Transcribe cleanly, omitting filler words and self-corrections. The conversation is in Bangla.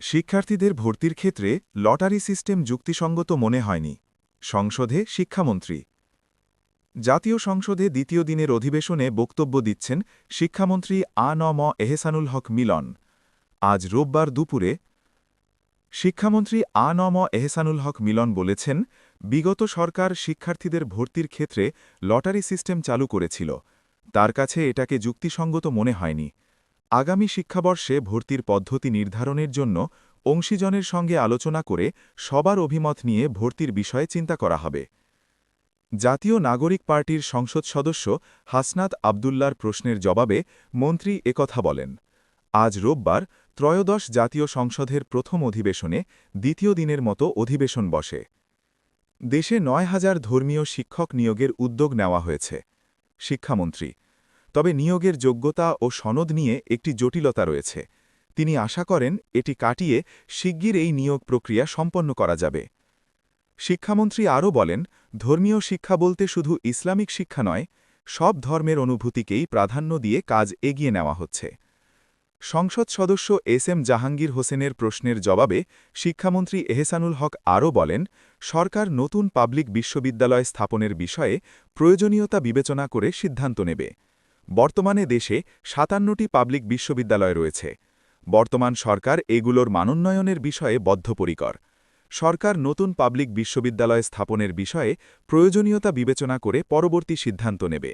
শিক্ষার্থীদের ভর্তির ক্ষেত্রে লটারি সিস্টেম যুক্তিসঙ্গত মনে হয়নি। সংসদে শিক্ষামন্ত্রী। জাতীয় সংসদে দ্বিতীয় দিনের অধিবেশনে বক্তব্য দিচ্ছেন শিক্ষামন্ত্রী আ.ন.ম এহসানুল হক মিলন। আজ রোববার দুপুরে শিক্ষামন্ত্রী আ.ন.ম এহসানুল হক মিলন বলেছেন, বিগত সরকার শিক্ষার্থীদের ভর্তির ক্ষেত্রে লটারি সিস্টেম চালু করেছিল। তার কাছে এটাকে যুক্তিসঙ্গত মনে হয়নি। আগামী শিক্ষাবর্ষে ভর্তির পদ্ধতি নির্ধারণের জন্য অংশীজনের সঙ্গে আলোচনা করে সবার অভিমত নিয়ে ভর্তির বিষয়ে চিন্তা করা হবে। জাতীয় নাগরিক পার্টির সংসদ সদস্য হাসনাত আবদুল্লার প্রশ্নের জবাবে মন্ত্রী একথা বলেন। আজ রোববার ত্রয়োদশ জাতীয় সংসদের প্রথম অধিবেশনে দ্বিতীয় দিনের মতো অধিবেশন বসে। দেশে ৯,০০০ ধর্মীয় শিক্ষক নিয়োগের উদ্যোগ নেওয়া হয়েছে। শিক্ষামন্ত্রী: তবে নিয়োগের যোগ্যতা ও সনদ নিয়ে একটি জটিলতা রয়েছে। তিনি আশা করেন এটি কাটিয়ে শিগগির এই নিয়োগ প্রক্রিয়া সম্পন্ন করা যাবে। শিক্ষামন্ত্রী আরও বলেন, ধর্মীয় শিক্ষা বলতে শুধু ইসলামিক শিক্ষা নয়, সব ধর্মের অনুভূতিকেই প্রাধান্য দিয়ে কাজ এগিয়ে নেওয়া হচ্ছে। সংসদ সদস্য এস.এম. জাহাঙ্গীর হোসেনের প্রশ্নের জবাবে শিক্ষামন্ত্রী এহসানুল হক আরও বলেন, সরকার নতুন পাবলিক বিশ্ববিদ্যালয় স্থাপনের বিষয়ে প্রয়োজনীয়তা বিবেচনা করে সিদ্ধান্ত নেবে। বর্তমানে দেশে ৫৭টি পাবলিক বিশ্ববিদ্যালয় রয়েছে। বর্তমান সরকার এগুলোর মানোন্নয়নের বিষয়ে বদ্ধপরিকর। সরকার নতুন পাবলিক বিশ্ববিদ্যালয় স্থাপনের বিষয়ে প্রয়োজনীয়তা বিবেচনা করে পরবর্তী সিদ্ধান্ত নেবে।